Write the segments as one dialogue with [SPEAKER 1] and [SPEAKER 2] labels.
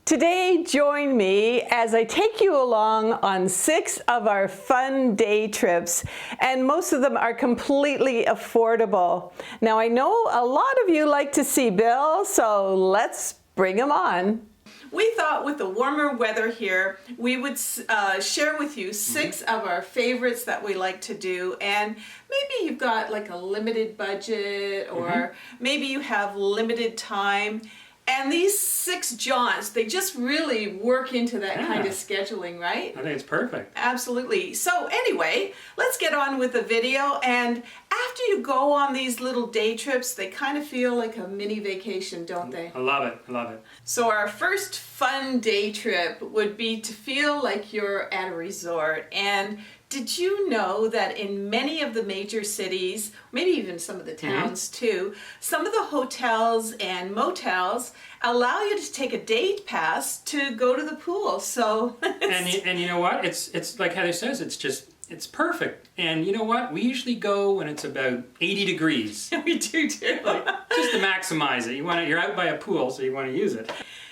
[SPEAKER 1] Today, join me as I take you along on 6 of our fun day trips, and most of them are completely affordable. Now, I know a lot of you like to see Bill, so let's bring him on. We thought with the warmer weather here, we would share with you 6 of our favorites that we like to do. And maybe you've got like a limited budget, or maybe you have limited time. And these 6 jaunts, they just really work into that kind of scheduling, right?
[SPEAKER 2] I think it's perfect.
[SPEAKER 1] Absolutely. So anyway, let's get on with the video. And after you go on these little day trips, they kind of feel like a mini vacation, don't they?
[SPEAKER 2] I love it. I love it.
[SPEAKER 1] So our first fun day trip would be to feel like you're at a resort. And did you know that in many of the major cities, maybe even some of the towns too, some of the hotels and motels allow you to take a day pass to go to the pool? So
[SPEAKER 2] and you know what? It's like Heather says, it's perfect. And you know what? We usually go when it's about 80 degrees.
[SPEAKER 1] We do too.
[SPEAKER 2] Just to maximize it. You're out by a pool, so you want to use it.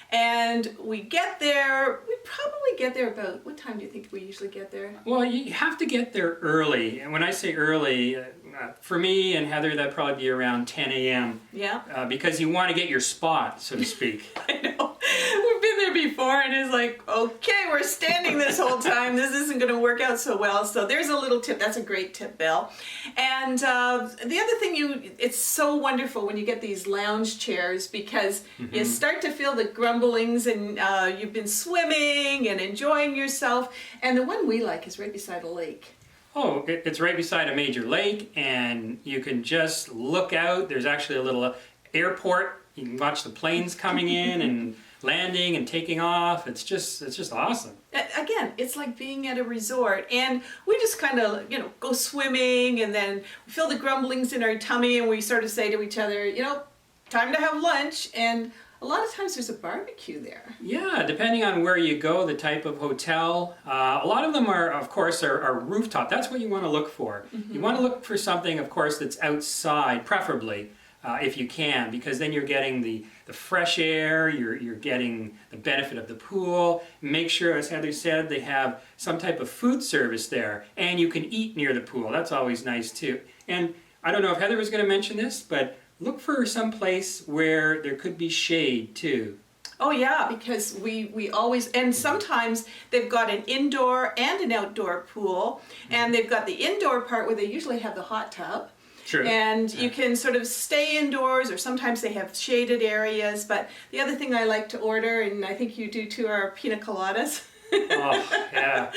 [SPEAKER 1] And we get there, we probably get there about, what time do you think we usually get there?
[SPEAKER 2] Well, you have to get there early. And when I say early, for me and Heather, that'd probably be around 10 a.m.
[SPEAKER 1] Yeah.
[SPEAKER 2] Because you want to get your spot, so to speak.
[SPEAKER 1] I know. We've been there before, and it's like, okay, we're standing this whole time. This isn't going to work out so well. So there's a little tip. That's a great tip, Bill. And the other thing, it's so wonderful when you get these lounge chairs, because you start to feel the grumblings, and you've been swimming and enjoying yourself. And the one we like is right beside a lake.
[SPEAKER 2] Oh, it's right beside a major lake, and you can just look out. There's actually a little airport. You can watch the planes coming in and landing and taking off. It's just awesome.
[SPEAKER 1] Again, it's like being at a resort, and we just kind of, go swimming, and then we feel the grumblings in our tummy, and we sort of say to each other, time to have lunch. And a lot of times there's a barbecue there.
[SPEAKER 2] Yeah, depending on where you go, the type of hotel. A lot of them are, of course, are rooftop. That's what you want to look for. You want to look for something, of course, that's outside, preferably, if you can, because then you're getting the fresh air, you're getting the benefit of the pool. Make sure, as Heather said, they have some type of food service there, and you can eat near the pool. That's always nice too. And I don't know if Heather was going to mention this, but look for some place where there could be shade too.
[SPEAKER 1] Oh yeah, because we always, and sometimes they've got an indoor and an outdoor pool, and they've got the indoor part where they usually have the hot tub.
[SPEAKER 2] True.
[SPEAKER 1] And you can sort of stay indoors, or sometimes they have shaded areas. But the other thing I like to order, and I think you do too, are pina coladas.
[SPEAKER 2] Oh, yeah.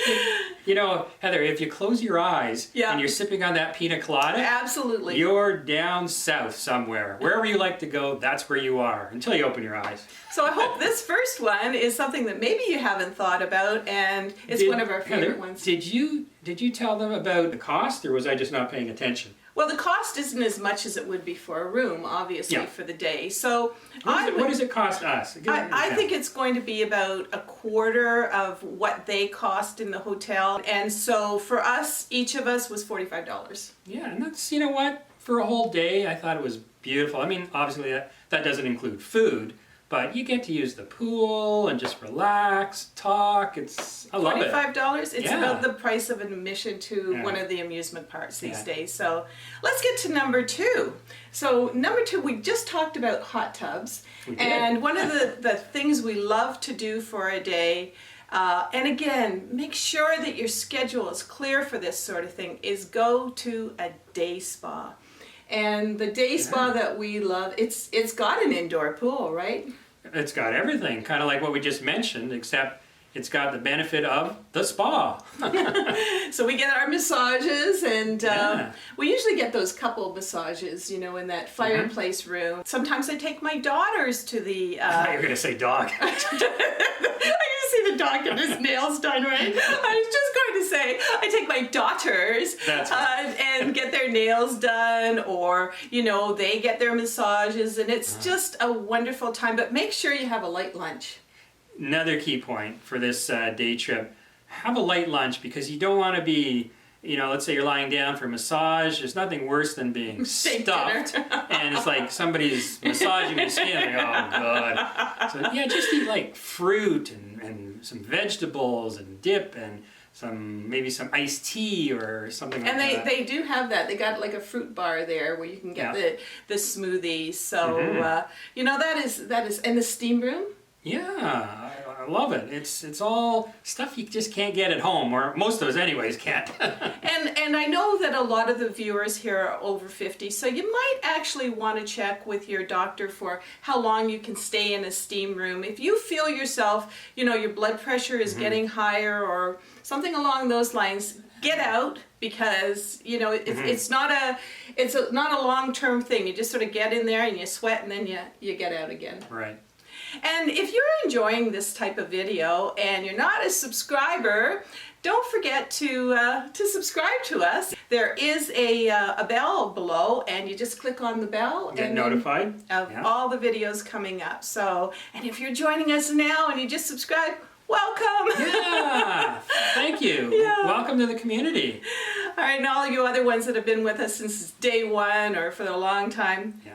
[SPEAKER 2] Heather, if you close your eyes and you're sipping on that pina colada,
[SPEAKER 1] absolutely,
[SPEAKER 2] you're down south somewhere. Wherever you like to go, that's where you are, until you open your eyes.
[SPEAKER 1] So I hope this first one is something that maybe you haven't thought about, and it's one of our favorite ones.
[SPEAKER 2] Did you tell them about the cost, or was I just not paying attention?
[SPEAKER 1] Well, the cost isn't as much as it would be for a room, obviously, for the day. So
[SPEAKER 2] what does it cost us?
[SPEAKER 1] I think it's going to be about a quarter of what they cost in the hotel. And so for us, each of us was $45.
[SPEAKER 2] Yeah, and that's, you know what? For a whole day, I thought it was beautiful. I mean, obviously, that doesn't include food. But you get to use the pool and just relax, talk. I love it.
[SPEAKER 1] $45? It's about the price of an admission to one of the amusement parks these days. So let's get to number 2. So number 2, we just talked about hot tubs.
[SPEAKER 2] We did.
[SPEAKER 1] And one of the things we love to do for a day, and again, make sure that your schedule is clear for this sort of thing, is go to a day spa. And the day spa that we love, it's got an indoor pool, right?
[SPEAKER 2] It's got everything, kind of like what we just mentioned, except it's got the benefit of the spa.
[SPEAKER 1] So we get our massages, and we usually get those couple massages, in that fireplace room. Sometimes I take my daughters to the...
[SPEAKER 2] I thought you were going to say dog.
[SPEAKER 1] I used to see the dog get his nails done, right? I was just going to say, I take my daughters and get their nails done, or, they get their massages, and it's just a wonderful time. But make sure you have a light lunch.
[SPEAKER 2] Another key point for this day trip, have a light lunch, because you don't want to be let's say you're lying down for a massage. There's nothing worse than being
[SPEAKER 3] Steak
[SPEAKER 2] stuffed, and it's like somebody's massaging your skin. Like, oh god. So yeah, just eat like fruit and some vegetables and dip and maybe some iced tea or something like
[SPEAKER 3] And
[SPEAKER 2] that.
[SPEAKER 3] they do have that. They got like a fruit bar there where you can get the smoothies. So that is and the steam room.
[SPEAKER 2] Yeah, I love it. It's all stuff you just can't get at home, or most of us anyways can't.
[SPEAKER 3] And I know that a lot of the viewers here are over 50, so you might actually want to check with your doctor for how long you can stay in a steam room. If you feel yourself, your blood pressure is getting higher or something along those lines, get out, because it's not a long-term thing. You just sort of get in there and you sweat and then you get out again.
[SPEAKER 2] Right.
[SPEAKER 3] And if you're enjoying this type of video and you're not a subscriber, don't forget to subscribe to us. There is a bell below, and you just click on the bell
[SPEAKER 2] Get
[SPEAKER 3] and
[SPEAKER 2] notified
[SPEAKER 3] of all the videos coming up. So, and if you're joining us now and you just subscribe, welcome.
[SPEAKER 2] Yeah, thank you.
[SPEAKER 3] Yeah.
[SPEAKER 2] Welcome to the community.
[SPEAKER 3] All right, and all of you other ones that have been with us since day one or for a long time.
[SPEAKER 2] Yeah.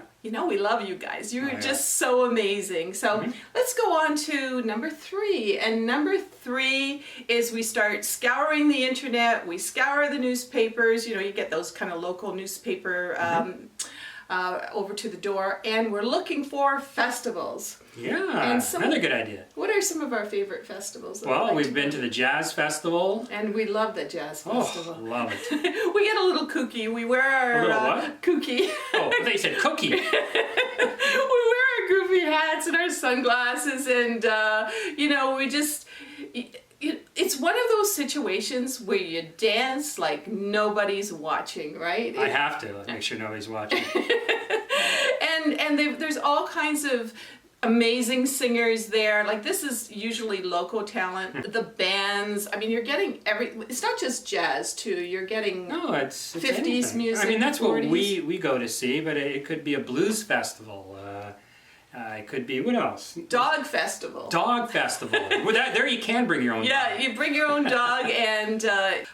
[SPEAKER 3] We love you guys. You're
[SPEAKER 2] yeah.
[SPEAKER 3] just so amazing. So let's go on to number 3. And number 3 is we start scouring the internet. We scour the newspapers. You get those kind of local newspaper over to the door. And we're looking for festivals.
[SPEAKER 2] Yeah,
[SPEAKER 3] And
[SPEAKER 2] another good idea.
[SPEAKER 3] What are some of our favorite festivals? that we
[SPEAKER 2] Well,
[SPEAKER 3] like
[SPEAKER 2] we've been to the Jazz Festival.
[SPEAKER 3] And we love the Jazz Festival.
[SPEAKER 2] Oh, love it.
[SPEAKER 3] We get a little kooky. We wear our
[SPEAKER 2] A little what?
[SPEAKER 3] kooky.
[SPEAKER 2] Oh, they said cookie.
[SPEAKER 3] We wear our goofy hats and our sunglasses, and we just. It's one of those situations where you dance like nobody's watching, right?
[SPEAKER 2] I have to make sure nobody's watching.
[SPEAKER 3] And there's all kinds of amazing singers there. Like, this is usually local talent. The bands, you're getting it's not just jazz too, you're getting
[SPEAKER 2] No, it's
[SPEAKER 3] 50s
[SPEAKER 2] anything.
[SPEAKER 3] music,
[SPEAKER 2] That's
[SPEAKER 3] 40s.
[SPEAKER 2] what we go to see, but it could be a blues festival. It could be, what else?
[SPEAKER 3] Dog Festival.
[SPEAKER 2] Dog festival. Well, there you can bring your own
[SPEAKER 3] Yeah,
[SPEAKER 2] dog.
[SPEAKER 3] you bring your own dog, and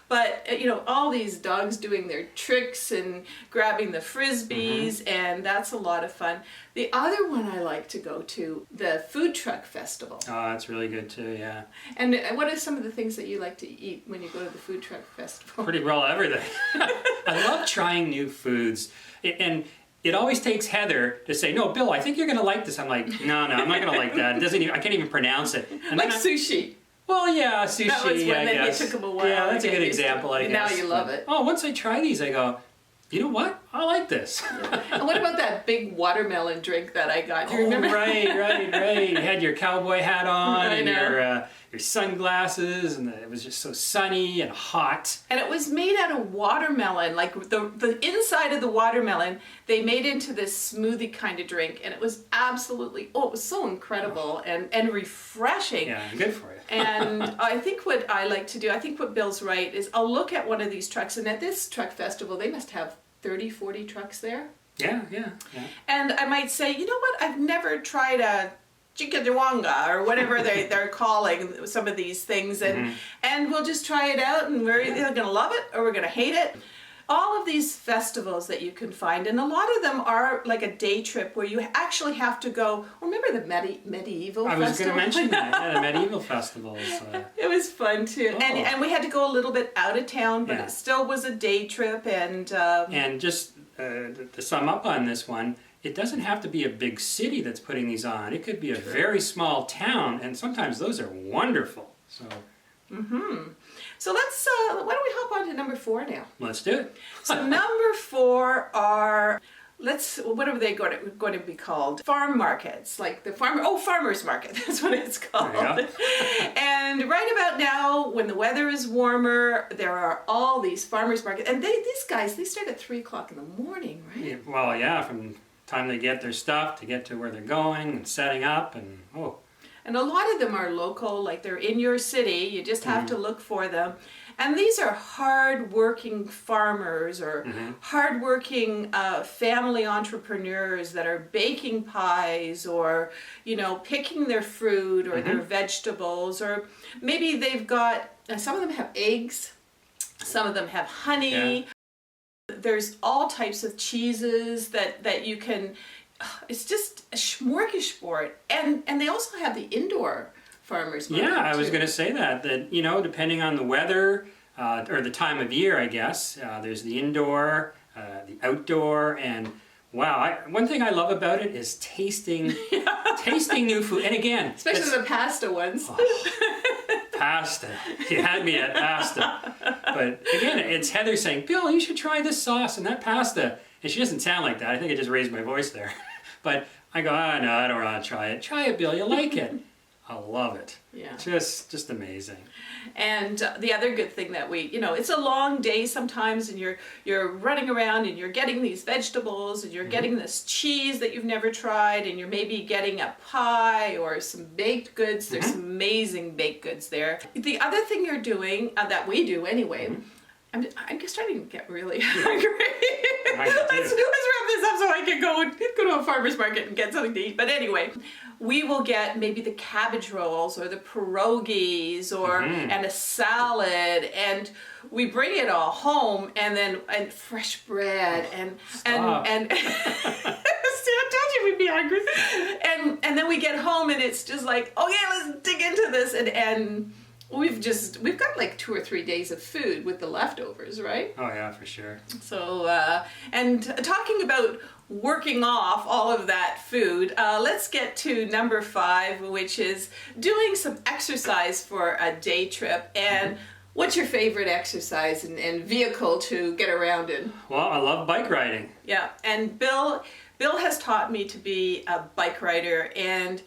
[SPEAKER 3] but all these dogs doing their tricks and grabbing the frisbees, and that's a lot of fun. The other one I like to go to, the Food Truck Festival.
[SPEAKER 2] Oh, that's really good too, yeah.
[SPEAKER 3] And what are some of the things that you like to eat when you go to the Food Truck Festival?
[SPEAKER 2] Pretty well everything. I love trying new foods. And it always takes Heather to say, no, Bill, I think you're going to like this. I'm like, no, I'm not going to like that. I can't even pronounce it. And
[SPEAKER 3] Like
[SPEAKER 2] then
[SPEAKER 3] sushi.
[SPEAKER 2] Well, yeah, sushi,
[SPEAKER 3] That was when
[SPEAKER 2] I
[SPEAKER 3] then
[SPEAKER 2] guess.
[SPEAKER 3] it took them a while.
[SPEAKER 2] Yeah, that's
[SPEAKER 3] to
[SPEAKER 2] a
[SPEAKER 3] get
[SPEAKER 2] good
[SPEAKER 3] used to
[SPEAKER 2] example,
[SPEAKER 3] it.
[SPEAKER 2] I
[SPEAKER 3] And
[SPEAKER 2] guess.
[SPEAKER 3] now you love it.
[SPEAKER 2] Oh, once I try these, I go, you know what? I like this.
[SPEAKER 3] And what about that big watermelon drink that I got? Do you
[SPEAKER 2] Oh,
[SPEAKER 3] remember?
[SPEAKER 2] right. You had your cowboy hat on
[SPEAKER 3] I
[SPEAKER 2] and
[SPEAKER 3] know.
[SPEAKER 2] your sunglasses, and it was just so sunny and hot.
[SPEAKER 3] And it was made out of watermelon. Like the inside of the watermelon, they made into this smoothie kind of drink, and it was absolutely, it was so incredible and refreshing.
[SPEAKER 2] Yeah, good for you.
[SPEAKER 3] And I think what I like to do, I think what Bill's right, is I'll look at one of these trucks, and at this truck festival, they must have 30, 40 trucks there.
[SPEAKER 2] Yeah.
[SPEAKER 3] And I might say, you know what, I've never tried a chikadawanga or whatever they're calling some of these things, and we'll just try it out, and we're either going to love it or we're going to hate it. All of these festivals that you can find, and a lot of them are like a day trip where you actually have to go. Remember the medieval
[SPEAKER 2] I
[SPEAKER 3] festival?
[SPEAKER 2] was going to mention that. Yeah, the medieval festivals.
[SPEAKER 3] It was fun too,
[SPEAKER 2] Oh.
[SPEAKER 3] and we had to go a little bit out of town, but
[SPEAKER 2] Yeah.
[SPEAKER 3] it still was a day trip. And
[SPEAKER 2] just to sum up on this one, it doesn't have to be a big city that's putting these on. It could be a very small town, and sometimes those are wonderful. So
[SPEAKER 3] so let's why don't we hop on to number 4 now?
[SPEAKER 2] let's do it.
[SPEAKER 3] So number 4 are, what are they going to be called? Farm markets, like the farmers market. That's what it's called.
[SPEAKER 2] There you
[SPEAKER 3] And right about now, when the weather is warmer, there are all these farmers markets, and these guys start at 3:00 in the morning, right?
[SPEAKER 2] Yeah, well, yeah, from time they get their stuff to get to where they're going and setting up, and
[SPEAKER 3] And a lot of them are local, like they're in your city. You just have to look for them. And these are hard-working farmers or hard-working family entrepreneurs that are baking pies or, picking their fruit or their vegetables, or maybe they've got, some of them have eggs. Some of them have honey. There's all types of cheeses that you can, it's just a smorgasbord. And they also have the indoor farmers market.
[SPEAKER 2] Yeah, I was
[SPEAKER 3] too.
[SPEAKER 2] going to say that, you know, depending on the weather or the time of year, I guess, there's the indoor, the outdoor, and wow, one thing I love about it is tasting new food. And again,
[SPEAKER 3] Especially the pasta ones.
[SPEAKER 2] pasta. You had me at pasta. But again, it's Heather saying, Bill, you should try this sauce and that pasta. And she doesn't sound like that. I think I just raised my voice there. But I go, oh, no, I don't want to try it. Try it, Bill. You'll like it. I love it.
[SPEAKER 3] Yeah.
[SPEAKER 2] Just amazing.
[SPEAKER 3] And the other good thing that we, you know, it's a long day sometimes, and you're running around and you're getting these vegetables and you're getting this cheese that you've never tried, and you're maybe getting a pie or some baked goods. There's some amazing baked goods there. The other thing you're doing, that we do anyway, I'm just starting to get really hungry. Let's wrap this up so I can go to a farmer's market and get something to eat. But anyway, we will get maybe the cabbage rolls or the pierogies or and a salad, and we bring it all home, and fresh bread and I told you we'd be hungry. And then we get home and it's just like, okay, let's dig into this, and we've got like 2 or 3 days of food with the leftovers, right?
[SPEAKER 2] Oh yeah, for sure.
[SPEAKER 3] So, and talking about working off all of that food, let's get to number 5, which is doing some exercise for a day trip. And what's your favorite exercise and vehicle to get around in?
[SPEAKER 2] Well, I love bike riding.
[SPEAKER 3] Yeah, and Bill has taught me to be a bike rider, and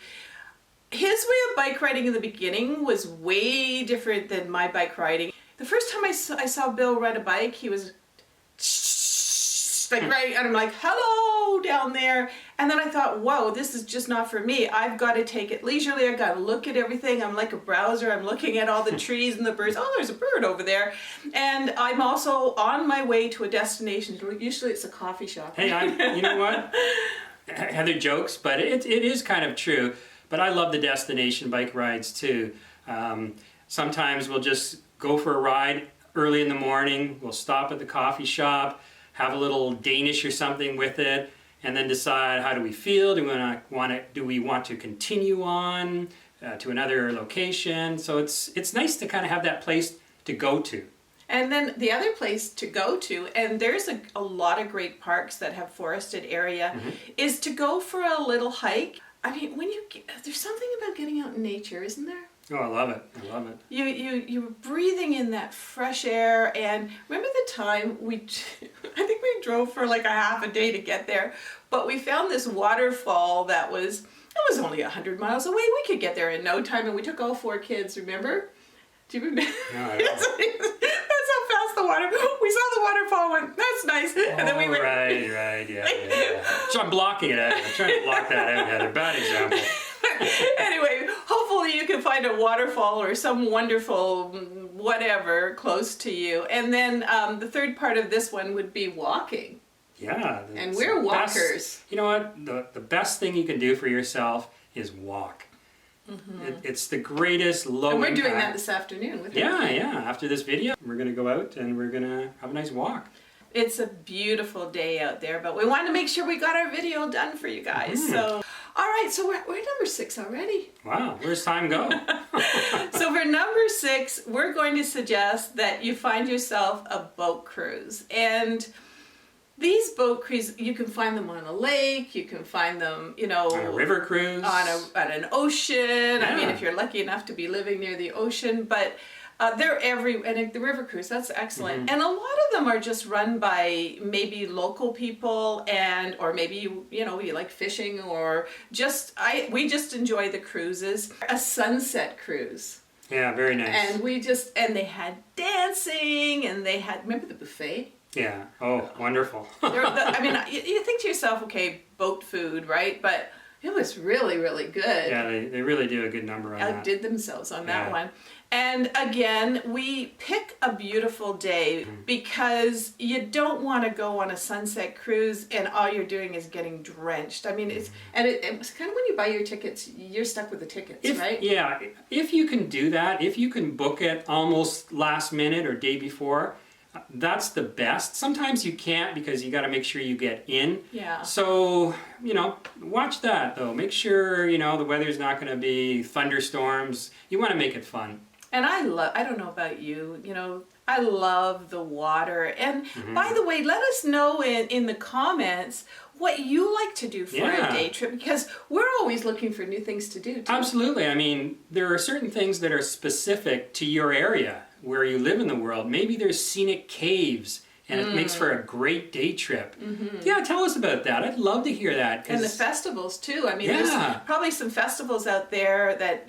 [SPEAKER 3] his way of bike riding in the beginning was way different than my bike riding. The first time I saw Bill ride a bike, he was like right, and I'm like, hello down there. And then I thought, whoa, this is just not for me. I've got to take it leisurely. I've got to look at everything. I'm like a browser. I'm looking at all the trees and the birds. Oh, there's a bird over there. And I'm also on my way to a destination. Usually it's a coffee shop.
[SPEAKER 2] Hey, you know what? Heather jokes, but it is kind of true. But I love the destination bike rides too. Sometimes we'll just go for a ride early in the morning. We'll stop at the coffee shop, have a little Danish or something with it, and then decide how do we feel. Do we want to continue on to another location? So it's nice to kind of have that place to go to.
[SPEAKER 3] And then the other place to go to, and there's a lot of great parks that have forested area, is to go for a little hike. I mean, there's something about getting out in nature, isn't there?
[SPEAKER 2] Oh, I love it. I love it.
[SPEAKER 3] You're breathing in that fresh air. And remember the time I think we drove for like a half a day to get there, but we found this waterfall that was only 100 miles away. We could get there in no time, and we took all 4 kids, remember? Do you remember?
[SPEAKER 2] No, I
[SPEAKER 3] That's how fast the water. We saw the waterfall, went, that's nice. And then we went.
[SPEAKER 2] Right, yeah. So I'm blocking it out. I'm trying to block that out, Heather. Bad example.
[SPEAKER 3] Anyway, hopefully you can find a waterfall or some wonderful whatever close to you. And then the third part of this one would be walking.
[SPEAKER 2] Yeah.
[SPEAKER 3] And we're walkers.
[SPEAKER 2] You know what? The best thing you can do for yourself is walk. It's the greatest low
[SPEAKER 3] And we're
[SPEAKER 2] impact.
[SPEAKER 3] doing that this afternoon with
[SPEAKER 2] Yeah. After this video, we're going to go out and we're going to have a nice walk.
[SPEAKER 3] It's a beautiful day out there, but we wanted to make sure we got our video done for you guys. So, all right, so we're number 6 already.
[SPEAKER 2] Wow, where's time go?
[SPEAKER 3] So for number 6, we're going to suggest that you find yourself a boat cruise. And these boat cruises, you can find them on a lake, you can find them,
[SPEAKER 2] On a river cruise.
[SPEAKER 3] on an ocean. I mean,
[SPEAKER 2] Yeah.
[SPEAKER 3] if you're lucky enough to be living near the ocean, but they're and the river cruise, that's excellent. And a lot of them are just run by maybe local people, or maybe you like fishing, or we just enjoy the cruises. A sunset cruise.
[SPEAKER 2] Yeah, very nice.
[SPEAKER 3] And they had dancing, and they had, remember the buffet?
[SPEAKER 2] Yeah. Oh, wonderful.
[SPEAKER 3] I mean, you think to yourself, okay, boat food, right? But it was really, really good.
[SPEAKER 2] Yeah, they really do a good number on that.
[SPEAKER 3] Outdid themselves on that
[SPEAKER 2] Yeah.
[SPEAKER 3] one. And again, we pick a beautiful day because you don't want to go on a sunset cruise and all you're doing is getting drenched. I mean, it's kind of when you buy your tickets, you're stuck with the tickets, right?
[SPEAKER 2] Yeah, if you can do that, if you can book it almost last minute or day before, that's the best. Sometimes you can't because you got to make sure you get in.
[SPEAKER 3] Yeah.
[SPEAKER 2] So, watch that though. Make sure, the weather's not going to be thunderstorms. You want to make it fun.
[SPEAKER 3] And I don't know about you, I love the water. And by the way, let us know in the comments what you like to do for a day trip, because we're always looking for new things to do too.
[SPEAKER 2] Absolutely. I mean, there are certain things that are specific to your area where you live in the world. Maybe there's scenic caves and it makes for a great day trip. Yeah, tell us about that. I'd love to hear that.
[SPEAKER 3] And the festivals too. I mean, there's probably some festivals out there that,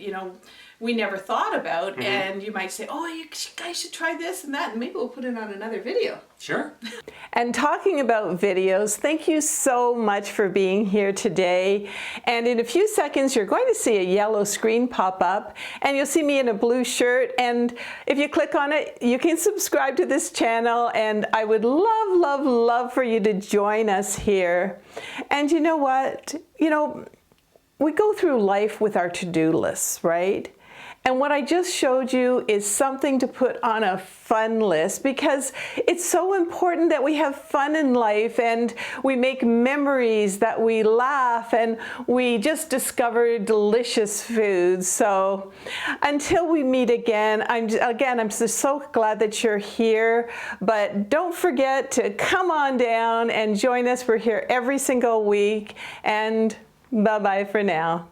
[SPEAKER 3] we never thought about, and you might say, oh, you guys should try this and that, and maybe we'll put it on another video.
[SPEAKER 2] Sure.
[SPEAKER 1] And talking about videos, thank you so much for being here today. And in a few seconds, you're going to see a yellow screen pop up, and you'll see me in a blue shirt. And if you click on it, you can subscribe to this channel, and I would love, love, love for you to join us here. And you know what? We go through life with our to-do lists, right? And what I just showed you is something to put on a fun list, because it's so important that we have fun in life and we make memories, that we laugh, and we just discover delicious foods. So until we meet again, I'm just so glad that you're here. But don't forget to come on down and join us. We're here every single week. And bye-bye for now.